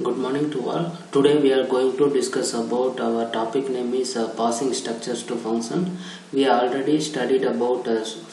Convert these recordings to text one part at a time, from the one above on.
Good morning to all. Today we are going to discuss about our topic name is passing structures to function. We already studied about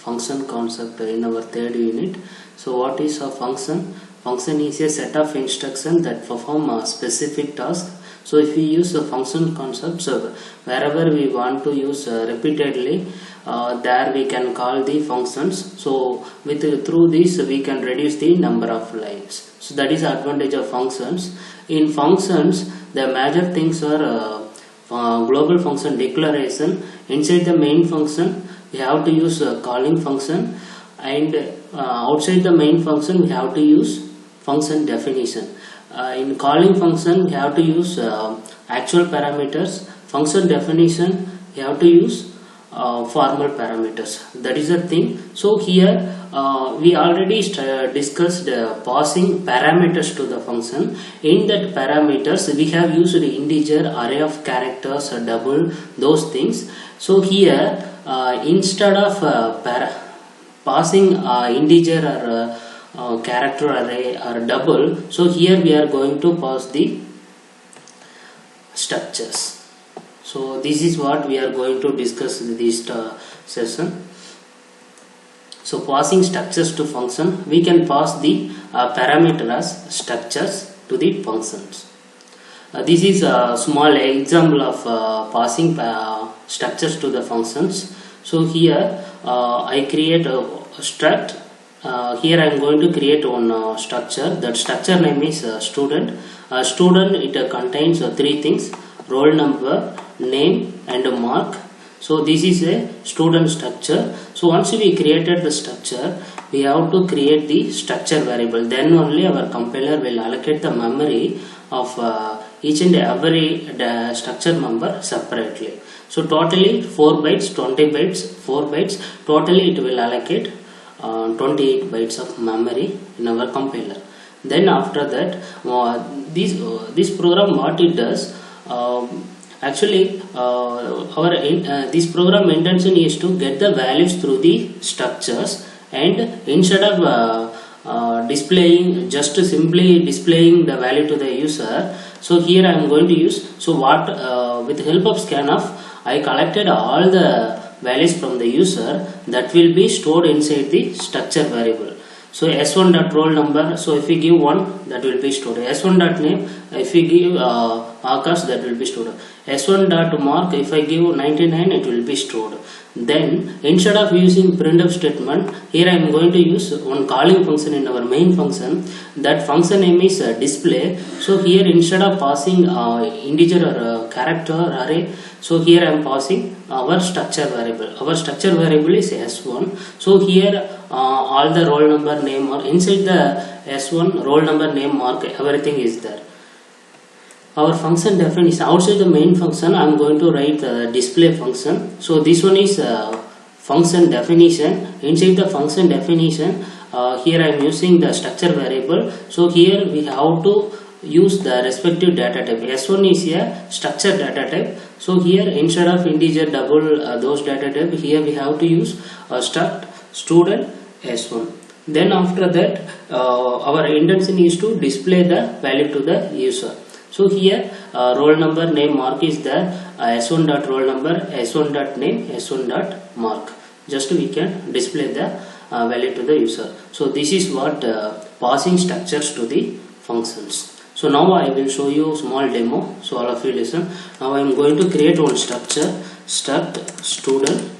function concept in our third unit. So what is a function? Function is a set of instructions that perform a specific task. So if we use the function concept, so wherever we want to use repeatedly, there we can call the functions. So through this we can reduce the number of lines. So that is the advantage of functions. In functions, the major things are global function declaration. Inside the main function, we have to use calling function, and outside the main function, we have to use function definition. In calling function, we have to use actual parameters. Function definition, we have to use formal parameters. That is the thing. So here we already discussed passing parameters to the function. In that parameters we have used integer, array of characters, double, those things. So here instead of passing integer or character array or double, so here we are going to pass the structures. So this is what we are going to discuss in this session. So passing structures to function, we can pass the parameter as structures to the functions. This is a small example of passing structures to the functions. So here I create a struct. Here I am going to create one structure. That structure name is student. Student, it contains three things: roll number, name and mark. So this is a student structure. So once we created the structure, we have to create the structure variable. Then only our compiler will allocate the memory of each and every structure member separately. So totally 4 bytes, 20 bytes, 4 bytes. Totally it will allocate 28 bytes of memory in our compiler. Then after that, this program, what it does, actually this program intention is to get the values through the structures, and instead of just simply displaying the value to the user, so here I am going to use, with the help of scanf, I collected all the values from the user that will be stored inside the structure variable. So s1.roll number, so if we give 1, that will be stored. s1.name, if we give Akash, that will be stored. s1.mark, if I give 99, it will be stored. Then instead of using printf statement, here I am going to use one calling function in our main function. That function name is display. So here instead of passing integer or character array, so here I am passing our structure variable. Our structure variable is s1. So here all the roll number, name, or inside the s1 roll number, name, mark, everything is there. Our function definition, outside the main function I am going to write the display function. So this one is function definition. Inside the function definition, here I am using the structure variable. So here we have to use the respective data type. S1 is a structure data type. So here instead of integer, double, those data type, here we have to use struct student S1. Then after that, our intention is to display the value to the user. So here roll number, name, mark is there. S1.roll number, S1.name, S1.mark. Just we can display the value to the user. So this is what passing structures to the functions. So now I will show you a small demo. So all of you listen. Now I am going to create one structure, struct student.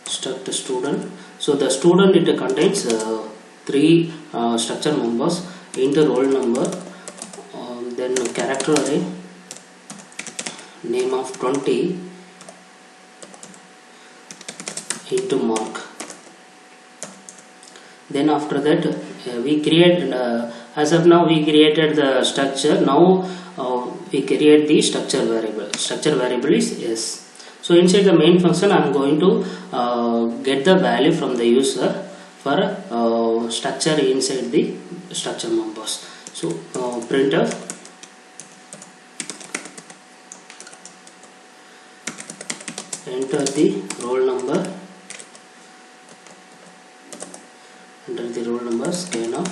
Struct student. So the student, it contains 3 structure members: into roll number, then character array, name of 20, into mark. Then after that we create, as of now we created the structure. Now we create the structure variable. Structure variable is s. So inside the main function I am going to get the value from the user for structure inside the structure members. So printf enter the roll number, enter the roll number scanf.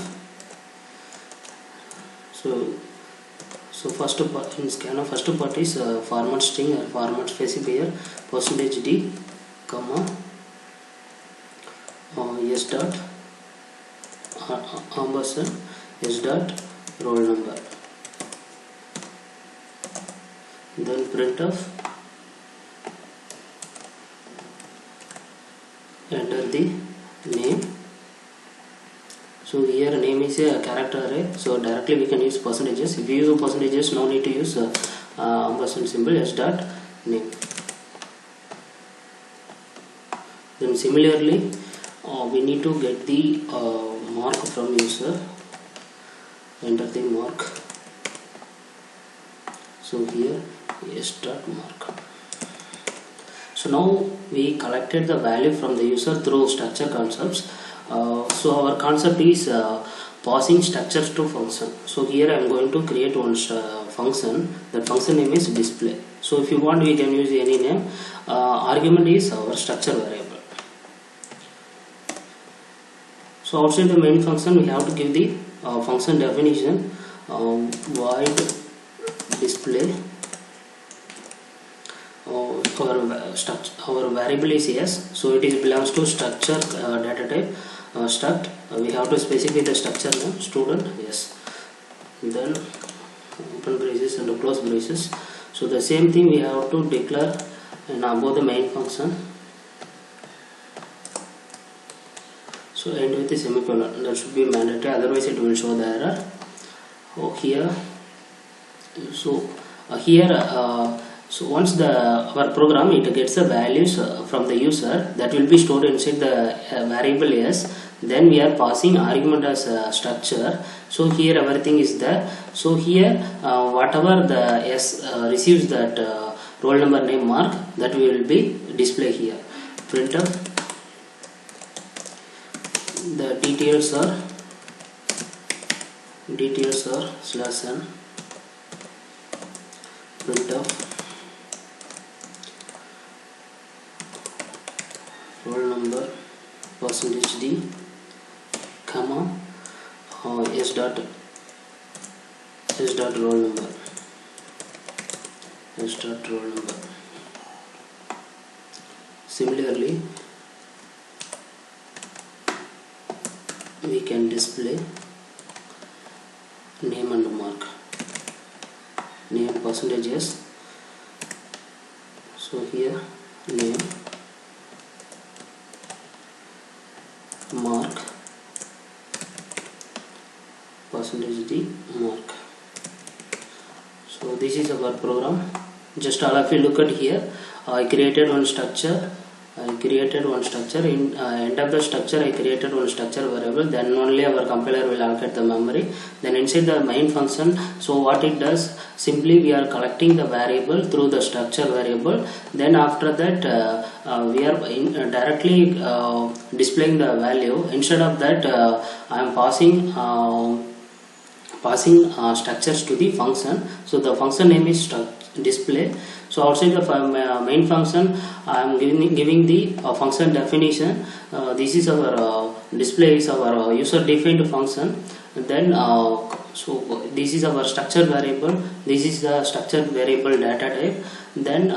So first part in scanf, first part is format string or format specifier %d, comma s dot ampersand s dot roll number. Then printf, enter the name. So here name is a character array, so directly we can use percentages. If you use percentages, no need to use ampersand symbol, s dot name. Then similarly we need to get the mark from user, enter the mark. So here s dot mark. So now we collected the value from the user through structure concepts. So our concept is passing structures to function. So here I am going to create one function. That function name is display. So if you want, we can use any name. Argument is our structure variable. So outside the main function, we have to give the function definition, void display. Our variable is s, so it is belongs to structure data type struct. We have to specify the structure name, student, yes. Then open braces and close braces. So the same thing we have to declare in above the main function. So end with the semicolon, that should be mandatory, otherwise it will show the error. Here, so so once our program, it gets the values from the user that will be stored inside the variable s. Then we are passing argument as a structure. So here everything is there. So here whatever the s receives that roll number name mark, that will be display here. Printf, the details are /n. Printf roll number %d, comma s dot roll number, Similarly, we can display name and mark. Name %s. So here name, mark %d mark. So this is our program. Just all of you look at here. I created one structure. In end of the structure, I created one structure variable. Then only our compiler will allocate the memory. Then inside the main function, so what it does, simply we are collecting the variable through the structure variable. Then after that we are directly displaying the value. Instead of that, I am passing structures to the function. So the function name is display. So outside the main function, I am giving the function definition. This is our display is our user defined function. And then so this is our structure variable. This is the structure variable data type. Then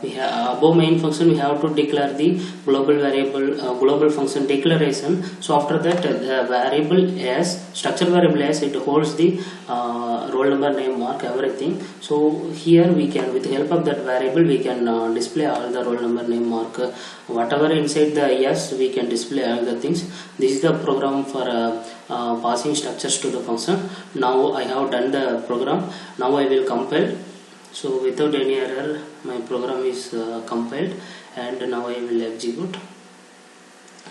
we have above main function, we have to declare the global variable global function declaration. So after that, the variable s, structure variable s, it holds the roll number name mark everything. So here we can, with the help of that variable, we can display all the roll number name mark, whatever inside the s, we can display all the things. This is the program for passing structures to the function. Now I have done the program. Now I will compile. So without any error, my program is compiled, and now I will execute.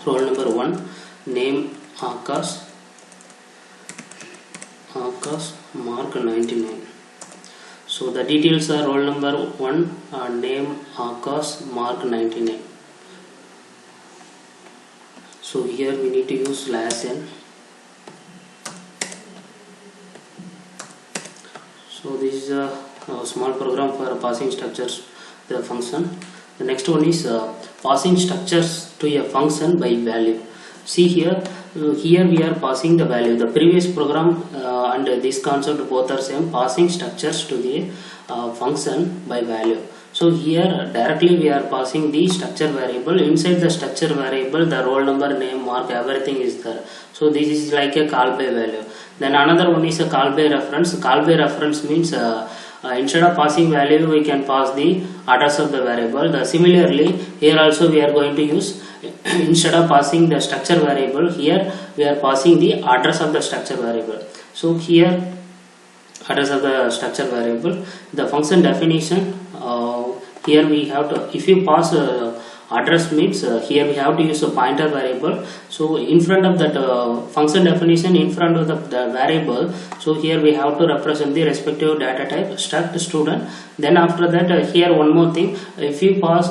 Roll number 1, name Akash, mark 99. So the details are roll number 1, name Akash, mark 99. So here we need to use /n. So this is a small program for passing structures to a function. The next one is passing structures to a function by value. See here, Here we are passing the value. The previous program and this concept both are same, passing structures to the function by value. So here directly we are passing the structure variable. Inside the structure variable, the roll number, name, mark, everything is there. So this is like a call by value. Then another one is a call by reference. Call by reference means instead of passing value, we can pass the address of the variable. Similarly, here also we are going to use instead of passing the structure variable, here we are passing the address of the structure variable. So here address of the structure variable, the function definition, here we have to, if you pass address means here we have to use a pointer variable. So in front of that function definition, in front of the variable, so here we have to represent the respective data type, struct student. Then after that here one more thing, if you pass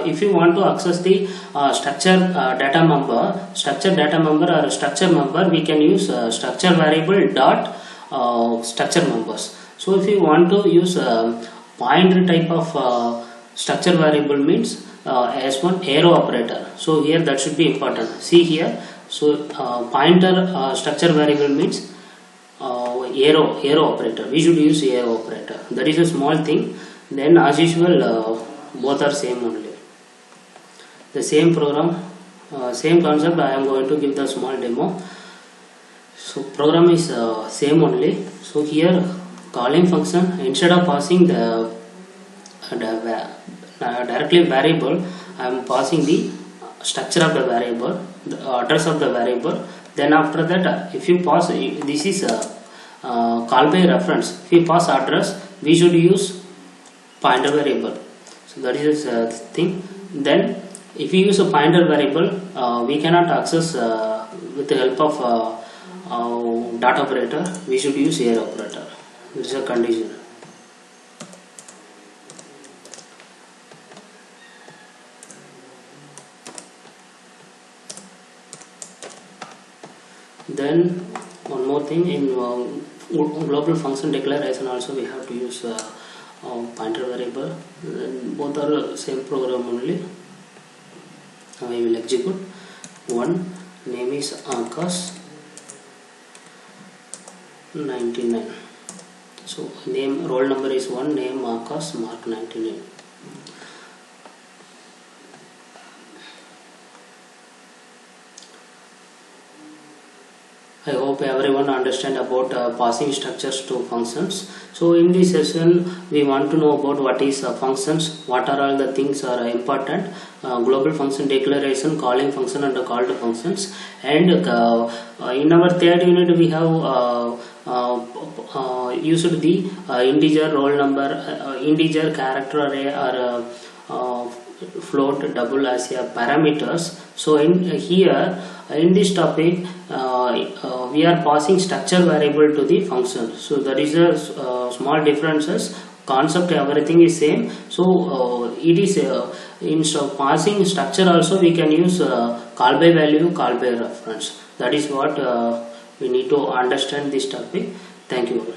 if you want to access the structure data member or structure member, we can use structure variable dot structure members. So if you want to use pointer type of structure variable means as one arrow operator. So here that should be important. See here, so pointer structure variable means arrow operator. We should use arrow operator. That is a small thing. Then as usual both are same only. The same program, same concept. I am going to give the small demo. So program is same only. So here calling function, instead of passing the directly variable, I am passing the structure of the variable, the address of the variable. Then after that if you pass, this is call by reference. If you pass address, we should use pointer variable. So that is the thing. Then if you use a pointer variable, we cannot access with the help of dot operator. We should use arrow operator. This is a condition. Then one more thing, in global function declaration also we have to use pointer variable. Both are same program only. We will execute. One name is Akash 99. So name, roll number is 1, name Akash, mark 99. I hope everyone understand about passing structures to functions. So in this session we want to know about what is functions, what are all the things are important, global function declaration, calling function and called functions. And in our third unit we have used the integer, roll number, integer, character array or float, double as parameters. So in here in this topic we are passing structure variable to the function. So that is a small differences. Concept everything is same. So it is instead of passing structure also we can use call by value, call by reference. That is what we need to understand this topic. Thank you.